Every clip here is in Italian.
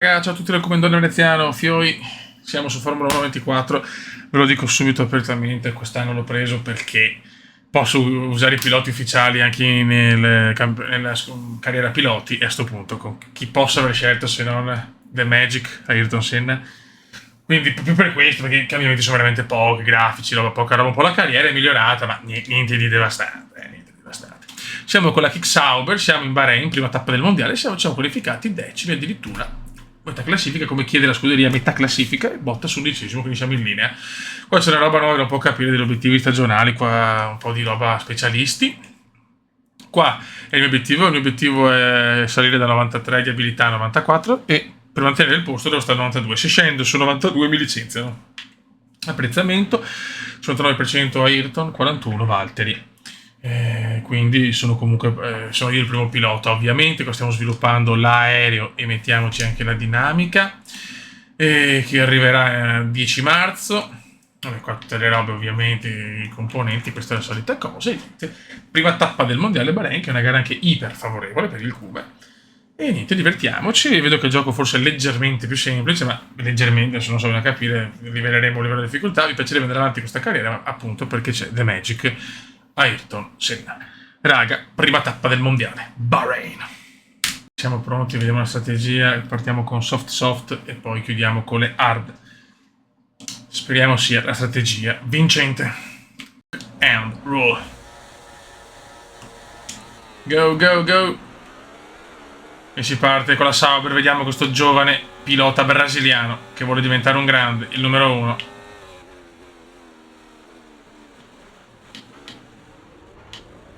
Ciao a tutti dal Comandone Veneziano, Fioi, siamo su Formula 1 24, ve lo dico subito apertamente, quest'anno l'ho preso perché posso usare i piloti ufficiali anche nella carriera piloti e a sto punto con chi posso aver scelto se non The Magic, Ayrton Senna. Quindi più per questo, perché i cambiamenti sono veramente pochi, grafici, roba poca roba, un po' la carriera è migliorata, ma niente di devastante, niente di devastante. Siamo con la Kick Sauber, siamo in Bahrain, prima tappa del mondiale, siamo qualificati decimi addirittura. Metà classifica, come chiede la scuderia, metà classifica e botta sull'undicesimo, quindi siamo in linea. Qua c'è una roba nuova che non può capire degli obiettivi stagionali, qua un po' di roba specialisti. Qua è il mio obiettivo è salire da 93 di abilità a 94 e per mantenere il posto devo stare a 92. Se scendo su 92 mi licenziano. Apprezzamento, 59% Ayrton, 41 Valtteri. Quindi sono comunque sono io il primo pilota, ovviamente qua stiamo sviluppando l'aereo e mettiamoci anche la dinamica che arriverà il 10 marzo. Vabbè, qua tutte le robe ovviamente, i componenti, questa è la solita cosa. Prima tappa del mondiale Bahrain, che è una gara anche iper favorevole per il Cube. E niente, divertiamoci. Vedo che il gioco forse è leggermente più semplice, ma leggermente, adesso non so da capire, livelleremo il livello di difficoltà. Mi piacerebbe andare avanti questa carriera, appunto perché c'è The Magic, Ayrton Senna. Raga, prima tappa del mondiale, Bahrain. Siamo pronti, vediamo la strategia, partiamo con soft e poi chiudiamo con le hard. Speriamo sia la strategia vincente. And roll. Go, go, go. E si parte con la Sauber, vediamo questo giovane pilota brasiliano che vuole diventare un grande, il numero 1.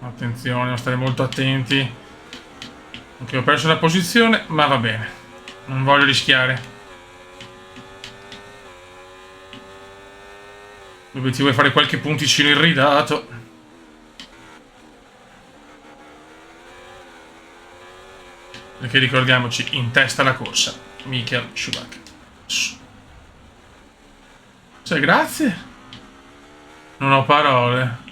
Attenzione, devo stare molto attenti. Ok, ho perso la posizione, ma va bene. Non voglio rischiare. L'obiettivo è fare qualche punticino irridato. Perché ricordiamoci, in testa la corsa, Michael Schumacher. Cioè, grazie. Non ho parole.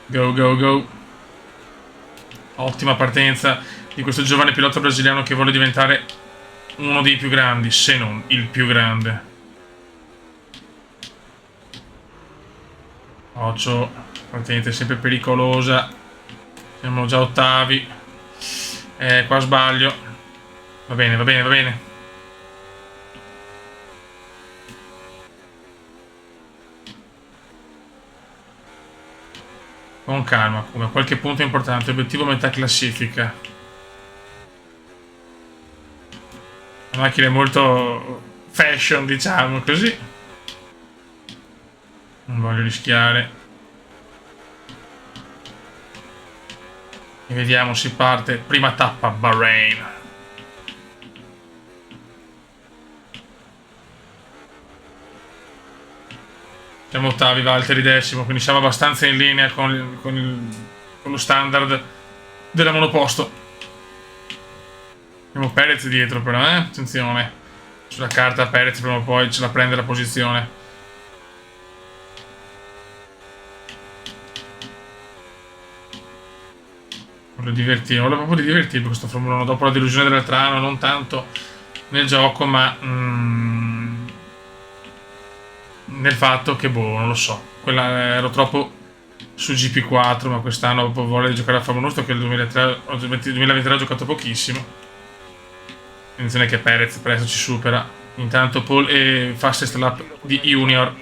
Go, go, go. Ottima partenza di questo giovane pilota brasiliano che vuole diventare uno dei più grandi, se non il più grande. Occhio, partenza sempre pericolosa. Siamo già ottavi. Qua sbaglio. Va bene, va bene, va bene. Con calma, come qualche punto importante. Obiettivo metà classifica. La macchina è molto fashion, diciamo così. Non voglio rischiare. E vediamo, si parte. Prima tappa, Bahrain. Siamo ottavi, Valtteri decimo, quindi siamo abbastanza in linea con lo standard della monoposto. Abbiamo Perez dietro però, attenzione. Sulla carta Perez prima o poi ce la prende la posizione. Voglio proprio divertirmi questo Formula 1 dopo la delusione dell'altro anno, non tanto nel gioco, ma nel fatto che, boh, non lo so, ero troppo su GP4, ma quest'anno voglio giocare a Formula 1, che il 2023 ho giocato pochissimo. Attenzione che Perez presto ci supera. Intanto Paul e fastest lap di Junior.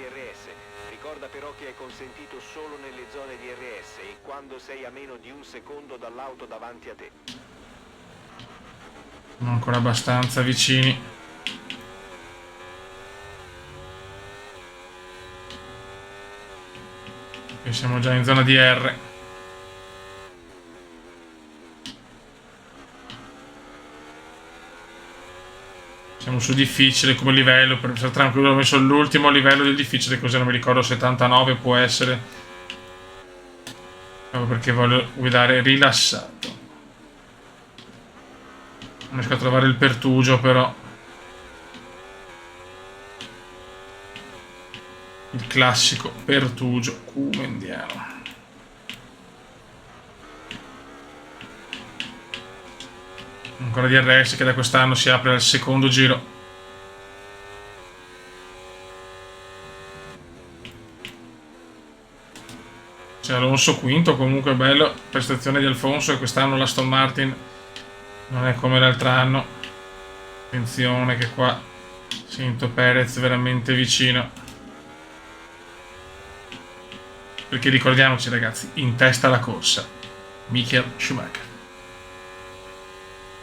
Ricorda però che è consentito solo nelle zone di DRS e quando sei a meno di un secondo dall'auto davanti a te. Non ancora abbastanza vicini. E siamo già in zona di R. Siamo su difficile come livello, per essere tranquillo ho messo l'ultimo livello del difficile, così non mi ricordo, 79 può essere. Proprio perché voglio guidare rilassato. Non riesco a trovare il pertugio però. Il classico pertugio cumendiano. Ancora DRS che da quest'anno si apre al secondo giro. C'è Alonso quinto, comunque bello. Prestazione di Alfonso, e quest'anno l'Aston Martin non è come l'altro anno. Attenzione che qua sento Perez veramente vicino. Perché ricordiamoci ragazzi, in testa alla corsa Michael Schumacher.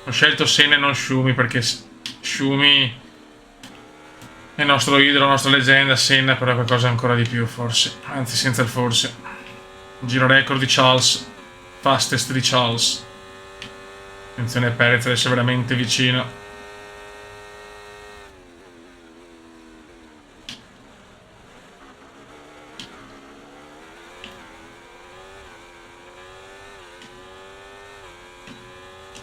Ho scelto Senna e non Schumi perché Schumi è il nostro idolo, la nostra leggenda. Senna però è qualcosa ancora di più forse, anzi senza il forse. Giro record di Charles, fastest di Charles. Attenzione a Perez, adesso è veramente vicino.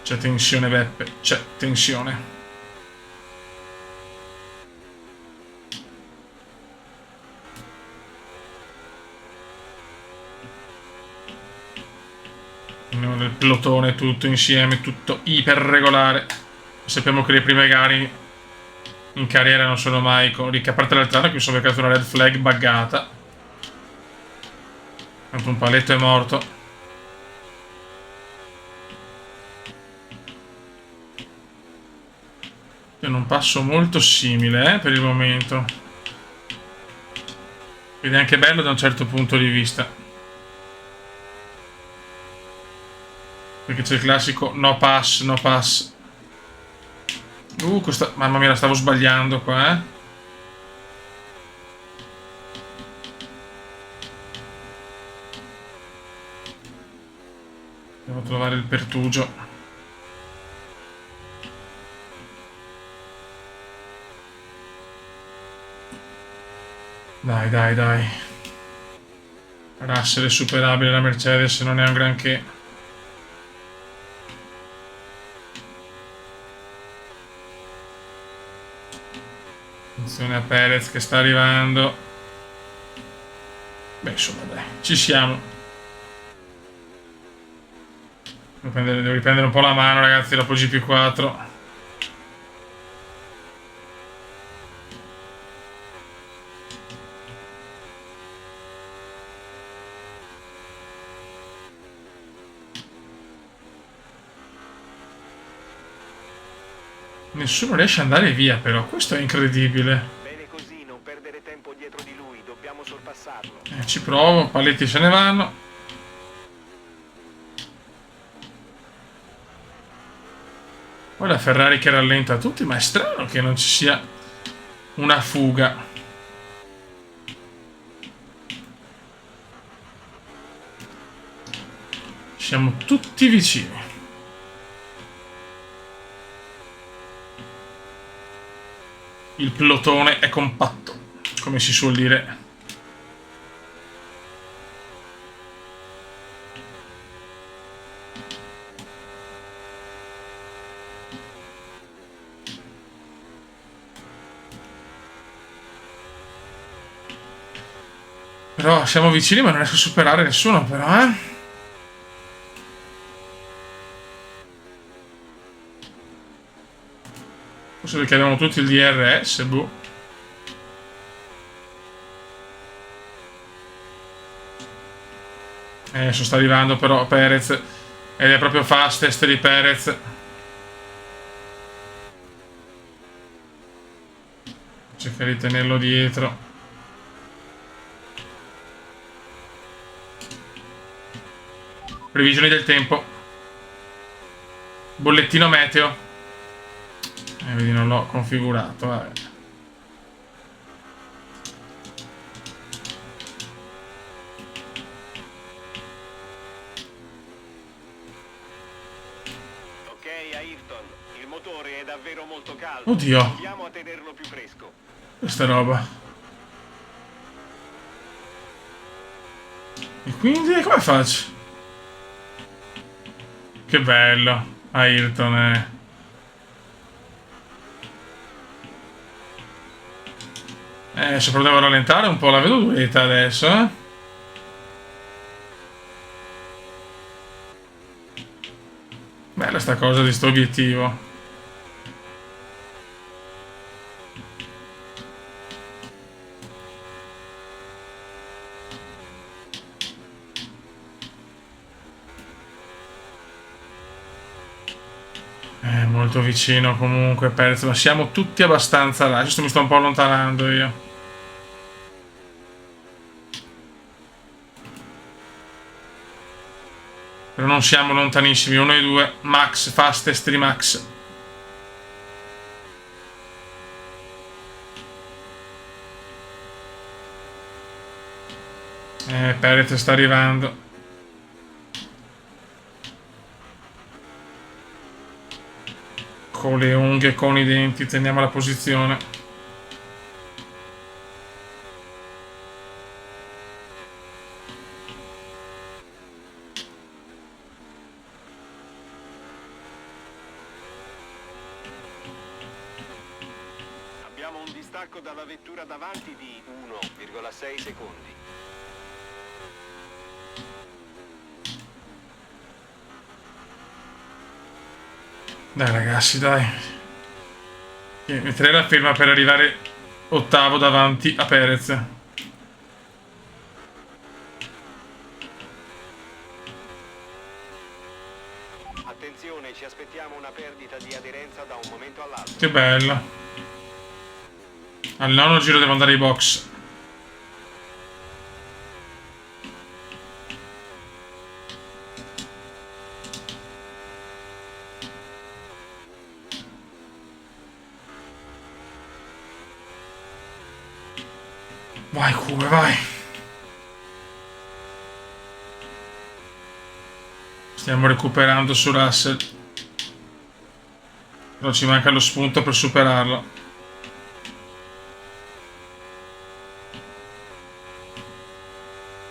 C'è tensione Beppe, c'è tensione. Del pelotone tutto insieme, tutto iper regolare. Sappiamo che le prime gare in carriera non sono mai a parte l'altro anno che mi sono beccato una red flag buggata. Tanto un paletto è morto. È un passo molto simile per il momento. Quindi è anche bello da un certo punto di vista. Perché c'è il classico no pass, no pass. Mamma mia, la stavo sbagliando qua, eh. Devo trovare il pertugio. Dai. Russell è superabile, la Mercedes non è un granché. Attenzione a Perez che sta arrivando. Beh, insomma, dai, ci siamo. Devo riprendere un po' la mano, ragazzi, dopo GP4. Nessuno riesce ad andare via, però. Questo è incredibile. Bene così, non perdere tempo dietro di lui, dobbiamo sorpassarlo. Ci provo, paletti se ne vanno. Poi la Ferrari che rallenta tutti, ma è strano che non ci sia una fuga. Siamo tutti vicini. Il pelotone è compatto, come si suol dire. Però siamo vicini, ma non riesco a superare nessuno, però, eh. Forse perché abbiamo tutti il DRS, boh. Adesso sta arrivando però Perez. Ed è proprio fastest di Perez. Cerca di tenerlo dietro. Previsioni del tempo. Bollettino meteo. Vedi, non l'ho configurato. Vabbè. Ok, Ayrton, il motore è davvero molto caldo. Oddio. Proviamo a tenerlo più fresco. Questa roba. E quindi come faccio? Che bello. Ayrton è... se proviamo a rallentare un po' la vedo duretta adesso, eh. Bella sta cosa di sto obiettivo. Molto vicino comunque Perez, ma siamo tutti abbastanza là. Adesso mi sto un po' allontanando io. Però non siamo lontanissimi, uno e due. Max, fastest di Max. Perez sta arrivando. Con le unghie, con i denti, teniamo la posizione. Abbiamo un distacco dalla vettura davanti di 1,6 secondi. Dai ragazzi, dai. Metterei la firma per arrivare ottavo davanti a Perez. Attenzione, ci aspettiamo una perdita di aderenza da un momento all'altro. Che bello. Al nono giro devo andare ai box. Vai Cube, vai. Stiamo recuperando su Russell. Però ci manca lo spunto per superarlo.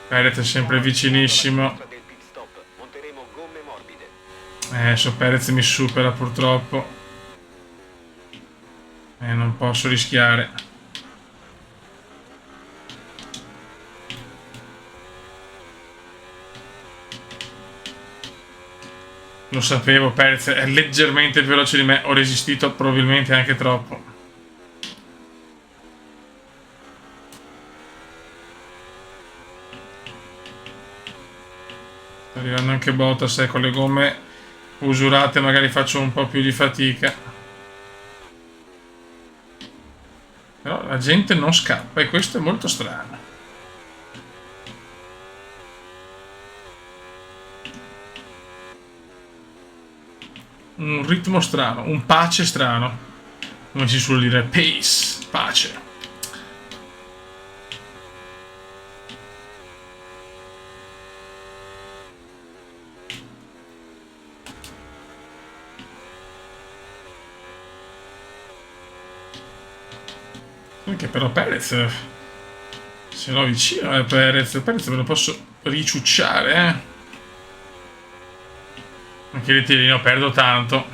Perez è sempre vicinissimo. Adesso Perez mi supera purtroppo. Non posso rischiare. Lo sapevo, Perez è leggermente più veloce di me. Ho resistito probabilmente anche troppo. Sta arrivando anche Bottas, con le gomme usurate magari faccio un po' più di fatica. Però la gente non scappa e questo è molto strano. Un ritmo strano, un pace strano. Come si suol dire, pace, pace. Anche però Perez se no vicino Perez me lo posso riciucciare, Anche il tirino perdo tanto.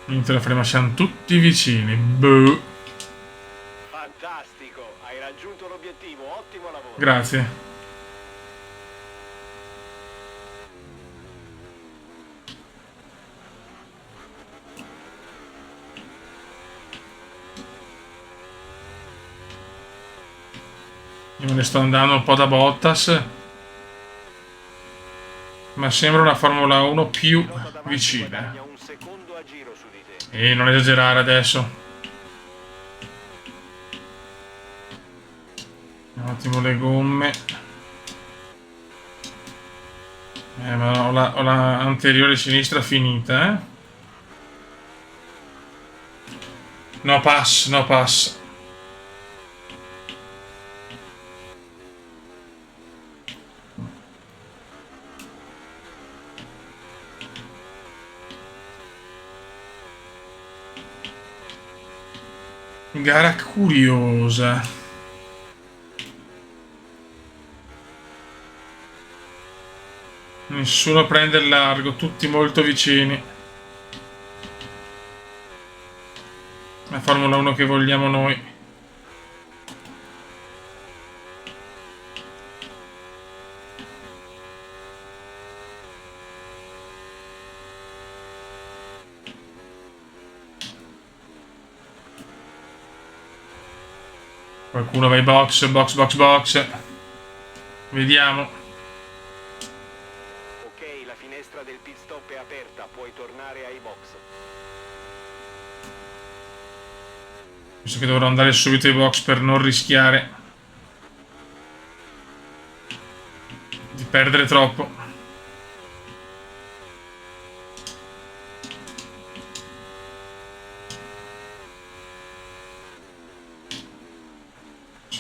Niente la frema, siamo tutti vicini. Boh. Fantastico, hai raggiunto l'obiettivo, ottimo lavoro. Grazie. Io me ne sto andando un po' da Bottas, ma sembra una Formula 1 più vicina. E non esagerare adesso. Un attimo le gomme. Ma ho la anteriore sinistra finita, No pass, no pass. Gara curiosa. Nessuno prende il largo, tutti molto vicini. La Formula 1 che vogliamo noi. Qualcuno va ai box, box, box, box. Vediamo. Ok, la finestra del pit stop è aperta, puoi tornare ai box. Penso che dovrò andare subito ai box per non rischiare di perdere troppo.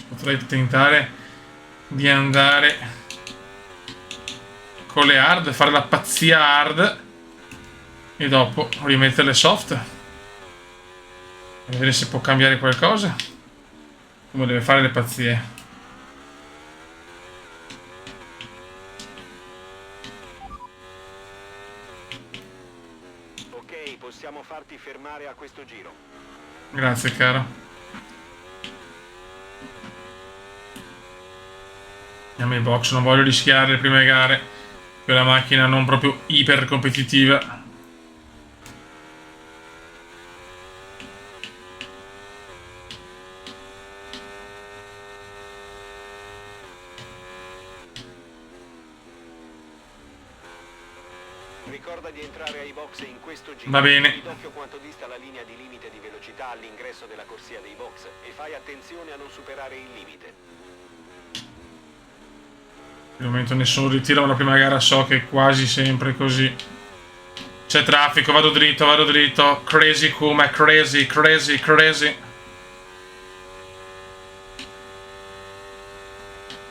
Potrei tentare di andare con le hard, fare la pazzia hard e dopo rimettere le soft. Vedere se può cambiare qualcosa. Come deve fare le pazzie. Ok, possiamo farti fermare a questo giro. Grazie, caro. Andiamo ai box, non voglio rischiare le prime gare. Quella macchina non proprio iper competitiva. Ricorda di entrare ai box in questo giro. Va bene. Tieni d'occhio quanto dista la linea di limite di velocità all'ingresso della corsia dei box e fai attenzione a non superare il limite. Al momento nessun ritiro, ma la prima gara so che è quasi sempre così. C'è traffico, vado dritto, vado dritto. Crazy Kuma, crazy, crazy, crazy.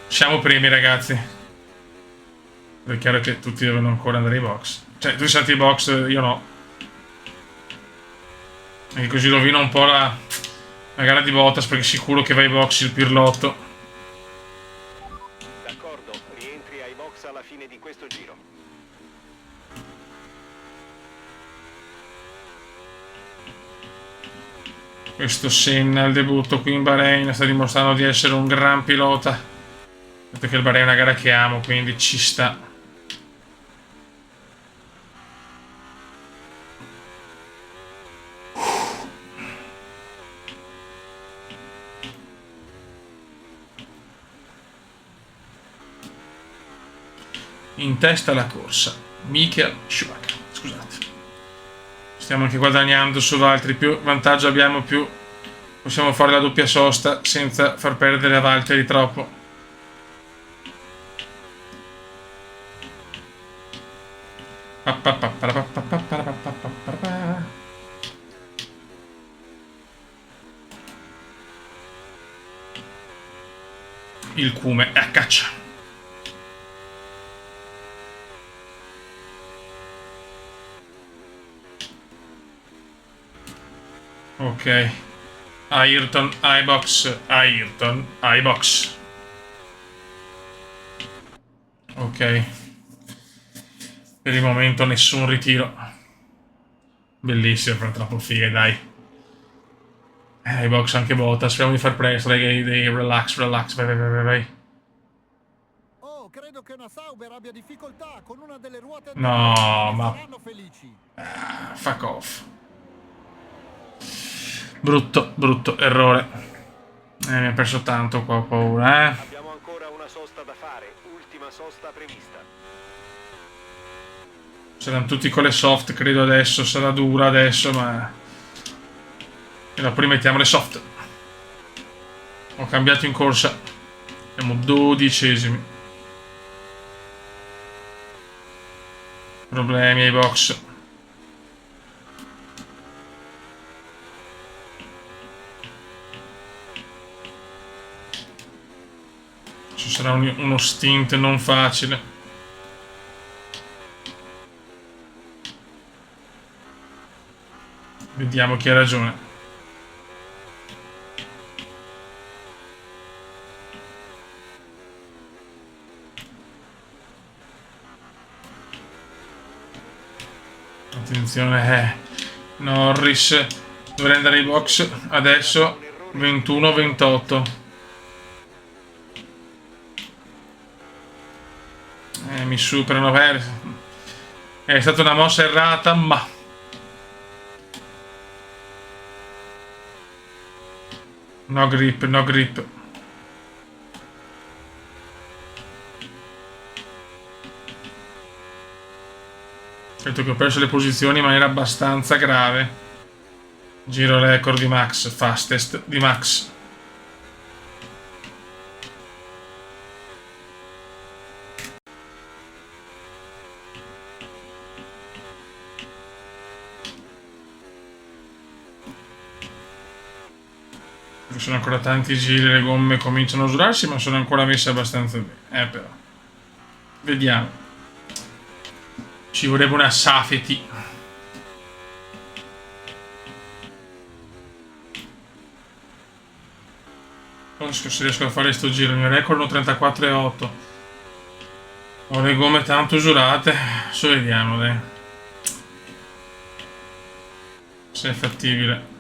Siamo primi, ragazzi. È chiaro che tutti devono ancora andare ai box. Cioè, tu salti ai box, io no. E così rovino un po' la gara di Bottas, perché sicuro che va ai box il pirlotto. D'accordo, rientri ai box alla fine di questo giro. Questo Senna al debutto qui in Bahrain sta dimostrando di essere un gran pilota. Perché il Bahrain è una gara che amo, quindi ci sta. In testa alla corsa Michael Schumacher, scusate. Stiamo anche guadagnando su Valtteri, più vantaggio abbiamo più possiamo fare la doppia sosta senza far perdere a Valtteri troppo. Il Cume è a caccia. Ok. Ayrton, iBox, Ayrton, iBox. Ok. Per il momento nessun ritiro. Bellissimo, per troppo fighe, dai. iBox anche Bottas, speriamo di far presto, dai, relax, relax, vai, vai, vai, vai. Oh, credo che una Sauber abbia difficoltà con una delle ruote. No, ma... saranno felici. Fuck off. Brutto, brutto errore. Mi ha perso tanto qua, ho paura, Abbiamo ancora una sosta da fare, ultima sosta prevista. Saranno tutti con le soft, credo adesso, sarà dura adesso, ma... E dopo rimettiamo le soft. Ho cambiato in corsa. Siamo 12esimi. Problemi ai box. Ci sarà uno stint non facile. Vediamo chi ha ragione. Attenzione, Norris Dovrei andare ai box adesso. 21-28. Mi superano. È stata una mossa errata, ma no grip, no grip. Certo che ho perso le posizioni in maniera abbastanza grave. Giro record di Max, fastest di Max. Ci sono ancora tanti giri, le gomme cominciano a usurarsi, ma sono ancora messe abbastanza bene. Però. Vediamo. Ci vorrebbe una safety. Non so se riesco a fare sto giro. Il mio record è 34,8. Ho le gomme tanto usurate. Adesso vediamo, dai. Se è fattibile.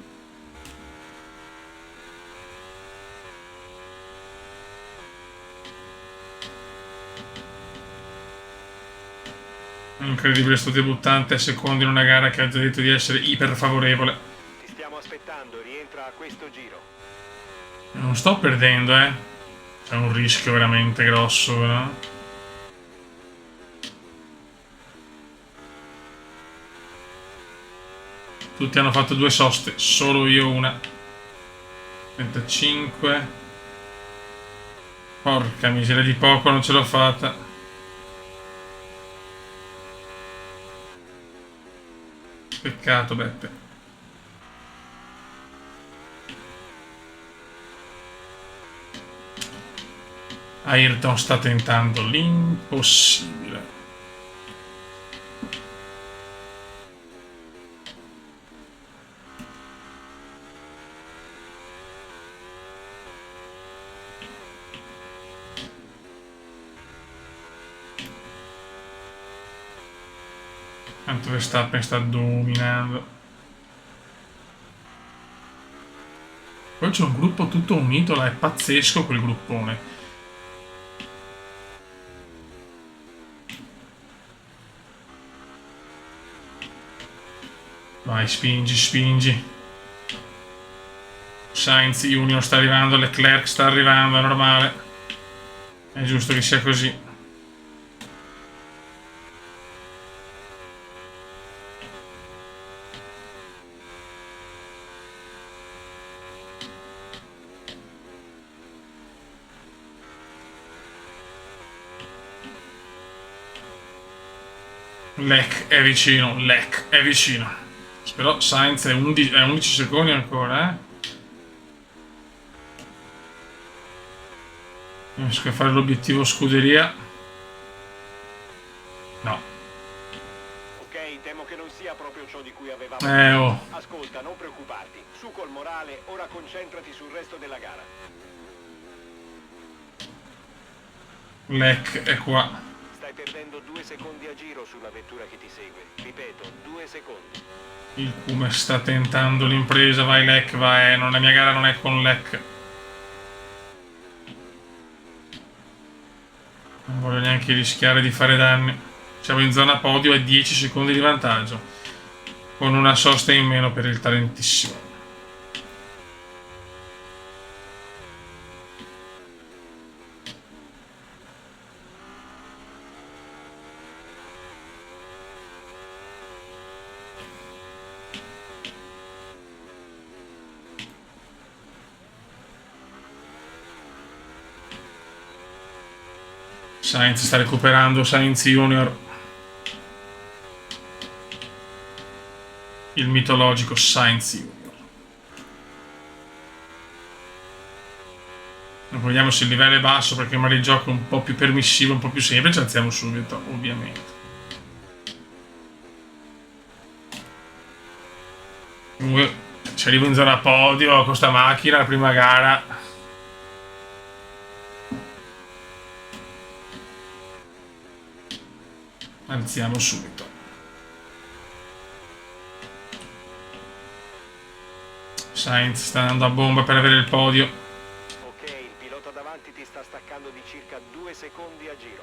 Incredibile sto debuttante a secondo in una gara che ha già detto di essere iper favorevole. Ti stiamo aspettando, rientra a questo giro. Non sto perdendo, C'è un rischio veramente grosso, però. Tutti hanno fatto 2 soste, solo io una. 35. Porca miseria, di poco non ce l'ho fatta. Peccato, Beppe. Ayrton sta tentando l'impossibile. Tanto Verstappen sta dominando. Poi c'è un gruppo tutto unito là, è pazzesco quel gruppone. Vai, spingi, spingi. Sainz Junior sta arrivando, Leclerc sta arrivando, è normale. È giusto che sia così. Lec è vicino, Lec è vicino. Però Sainz è 11 secondi ancora, Riesco a fare l'obiettivo scuderia. No. Ok, temo che non sia proprio ciò di cui avevamo. Oh. Ascolta, non preoccuparti. Su col morale, ora concentrati sul resto della gara. Lec è qua. Stai perdendo 2 secondi a giro sulla vettura che ti segue. Ripeto, 2 secondi. Il Come sta tentando l'impresa, vai Lec, vai. La mia gara non è con Lec. Non voglio neanche rischiare di fare danni. Siamo in zona podio e 10 secondi di vantaggio. Con una sosta in meno per il talentissimo. Sainz sta recuperando, Sainz Junior. Il mitologico Sainz Junior. Non vogliamo se il livello è basso perché magari il gioco è un po' più permissivo, un po' più semplice, alziamo subito, ovviamente. Comunque, ci arrivo in zona podio con sta macchina, la prima gara. Alziamo subito. Sainz sta andando a bomba per avere il podio. Ok, il pilota davanti ti sta staccando di circa 2 secondi a giro.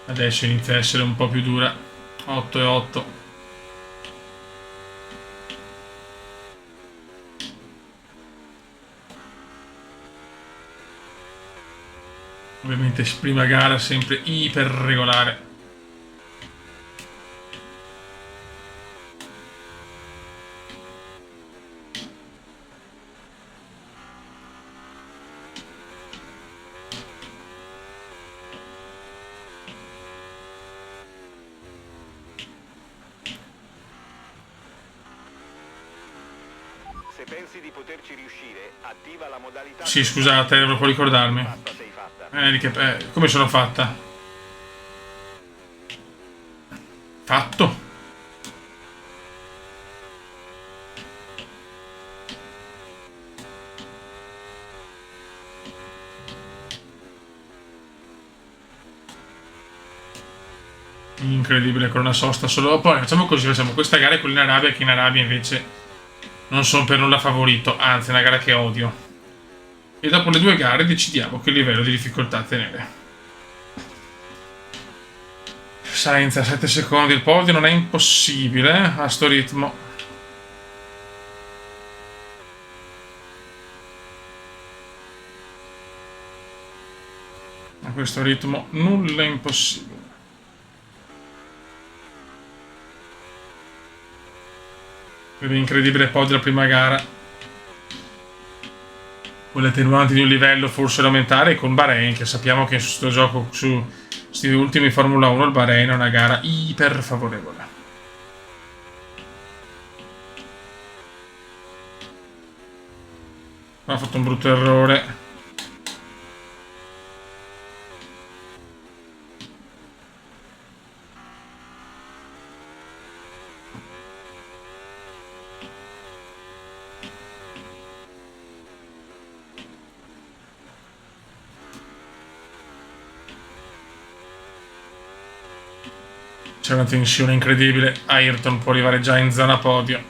Adesso inizia a essere un po' più dura. 8 e 8. Ovviamente prima gara sempre iper regolare. Se pensi di poterci riuscire, attiva la modalità... Sì, scusate, devo proprio ricordarmi. Fatta sei fatta. Come sono fatta? Fatto. Incredibile con una sosta solo. Poi facciamo così, facciamo questa gara e quella in Arabia, che in Arabia invece non sono per nulla favorito, anzi è una gara che odio. E dopo le 2 gare decidiamo che livello di difficoltà tenere. Sainz a 7 secondi il podio, non è impossibile a sto ritmo. A questo ritmo nulla è impossibile. Incredibile podio la prima gara. Con le attenuanti di un livello forse da aumentare, con Bahrain, che sappiamo che su questo gioco, su questi ultimi Formula 1, il Bahrain è una gara iper favorevole. Ha fatto un brutto errore. C'è una tensione incredibile. Ayrton può arrivare già in zona podio.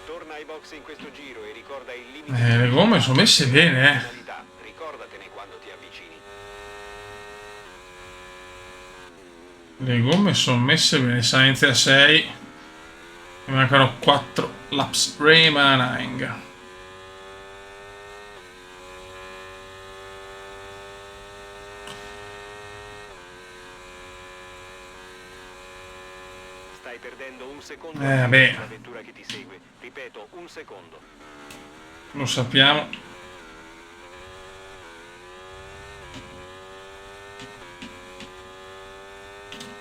Torna ai box in questo giro e ricorda il limite... Le gomme sono messe bene, penalità. Ricordatene quando ti avvicini. Le gomme sono messe bene. Sainz a 6. Mi mancano 4 laps remaining. Stai perdendo un secondo beh. la vettura che ti segue. Ripeto, un secondo. Lo sappiamo.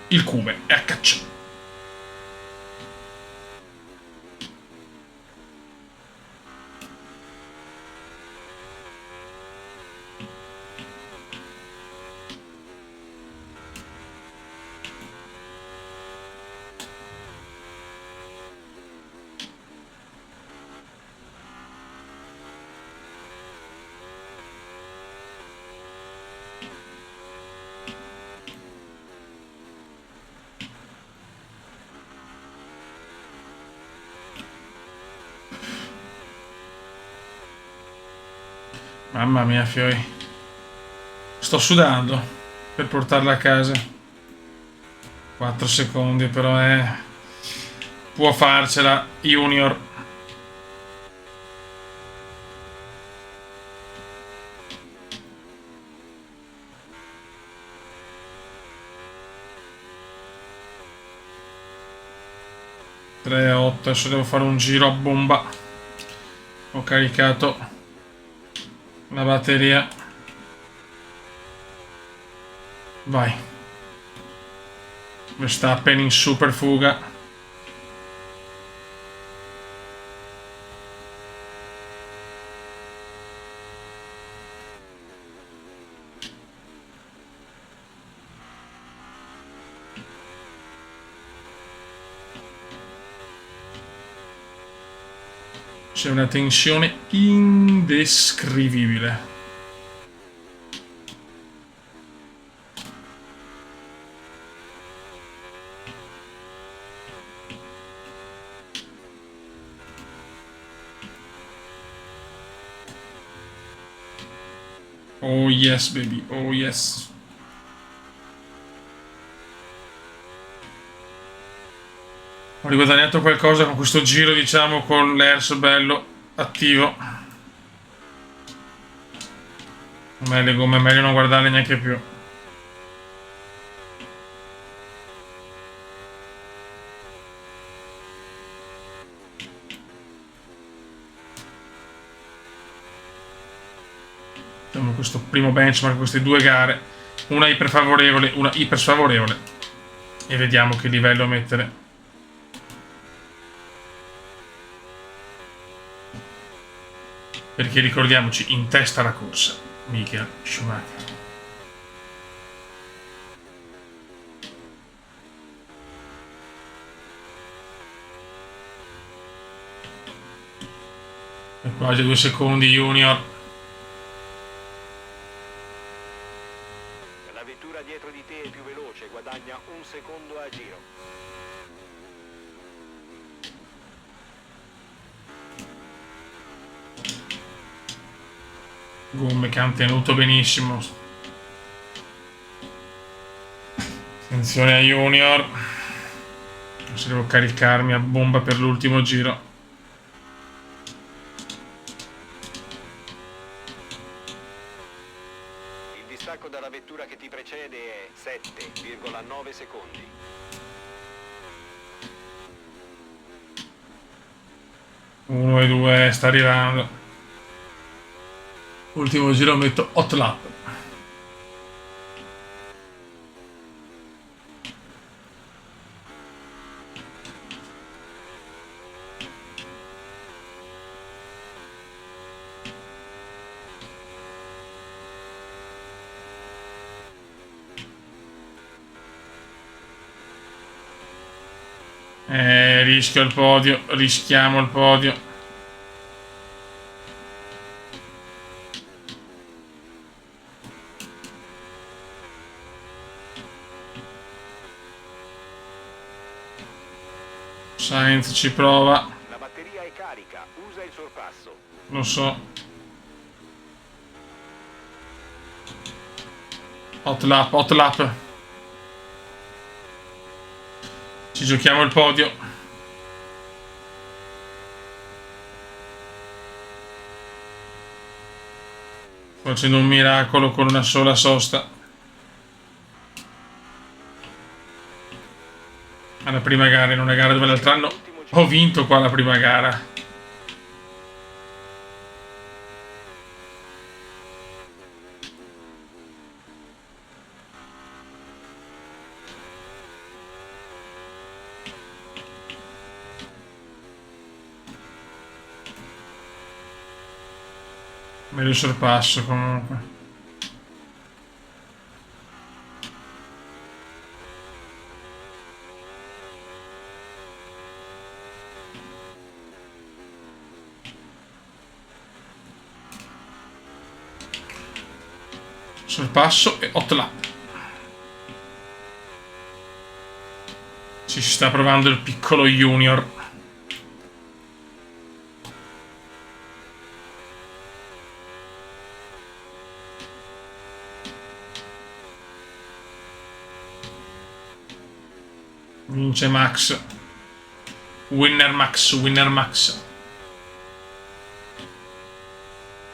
Il cume è a caccia. Mamma mia, Fioi. Sto sudando per portarla a casa. 4 secondi però può farcela Junior. Tre a 8. Adesso devo fare un giro a bomba. Ho caricato la batteria. Vai. Verstappen in super fuga. C'è una tensione indescrivibile. Oh yes, baby. Oh yes. Ho riguadagnato qualcosa con questo giro, diciamo, con l'Ers bello attivo. A me le gomme è meglio non guardarle neanche più. Facciamo questo primo benchmark, queste due gare. Una iperfavorevole, una ipersfavorevole. E vediamo che livello mettere. Perché ricordiamoci, in testa alla corsa, Michael Schumacher. E quasi 2 secondi Junior. La vettura dietro di te è più veloce, guadagna 1 secondo a giro. Gomme che hanno tenuto benissimo. Attenzione a Junior. Se devo caricarmi a bomba per l'ultimo giro. Il distacco dalla vettura che ti precede è 7,9 secondi. Uno e due sta arrivando. Ultimo giro metto hot lap. Rischio il podio, rischiamo il podio. Sainz ci prova. La batteria è carica, usa il sorpasso. Lo so. Hot lap, hot lap. Ci giochiamo il podio. Sto facendo un miracolo con una sola sosta. Alla prima gara, in una gara dove l'altro anno ho vinto qua la prima gara. Me lo sorpasso comunque. Sorpasso e hot lap. Ci sta provando il piccolo Junior. Vince Max. Winner Max, winner Max.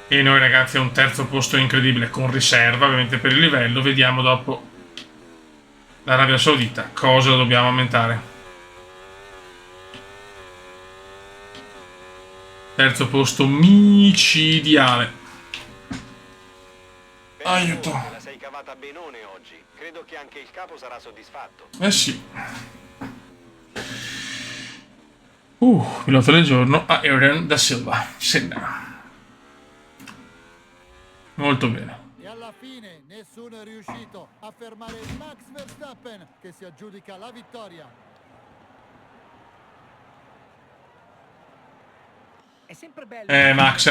E noi ragazzi a un terzo posto incredibile, con riserva ovviamente per il livello. Vediamo dopo l'Arabia Saudita cosa dobbiamo aumentare. Terzo posto micidiale. Aiuto. Te la sei cavata benone oggi. Credo che anche il capo sarà soddisfatto. Eh sì. Pilota del giorno a Adrian da Silva. Senna. Molto bene. E alla fine nessuno è riuscito a fermare Max Verstappen, che si aggiudica la vittoria. È sempre bello. Max.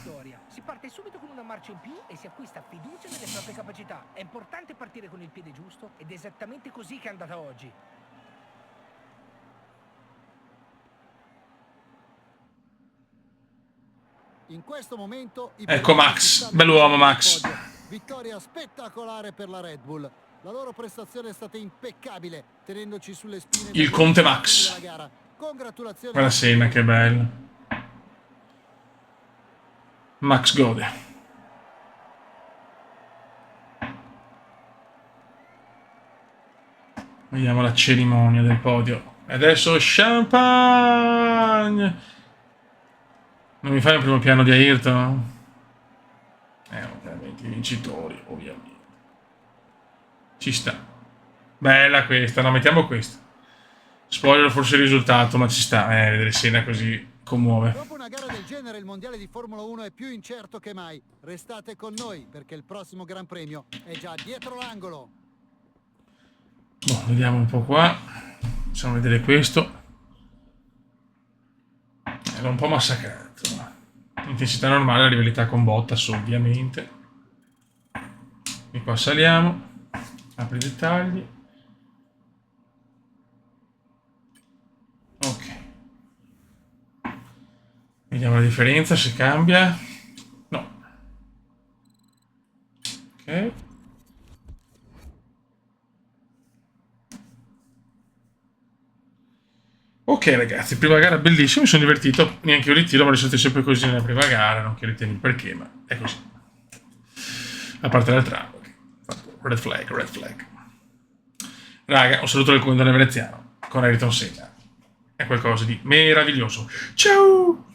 Vittoria. Si parte subito con una marcia in più e si acquista fiducia nelle proprie capacità. È importante partire con il piede giusto ed è esattamente così che è andata oggi. In questo momento Ecco Max, bell'uomo Max. Vittoria spettacolare per la Red Bull. La loro prestazione è stata impeccabile, tenendoci sulle spine Il Conte Max. della gara. Congratulazioni. Guarda Senna, che bello. Max gode. Vediamo la cerimonia del podio. E adesso champagne. Non mi fai un primo piano di Ayrton? Ovviamente i vincitori, ovviamente. Ci sta. Bella questa, no, mettiamo questa. Spoiler forse il risultato, ma ci sta. Vedere Senna così commuove. Dopo una gara del genere il mondiale di Formula 1 è più incerto che mai. Restate con noi perché il prossimo Gran Premio è già dietro l'angolo. Boh, vediamo un po' qua. Facciamo vedere questo. Era un po' massacrato. Intensità normale, la rivalità con Bottas ovviamente. E qua saliamo. Apri i dettagli. Ok. Vediamo la differenza, se cambia. No. Ok. Ok ragazzi, prima gara bellissima, mi sono divertito, neanche io ritiro, ma siete sempre così nella prima gara, non che ritieni il perché, ma è così. A parte l'altra, red flag. Raga, un saluto dal comandante veneziano con Ayrton Senna. È qualcosa di meraviglioso. Ciao!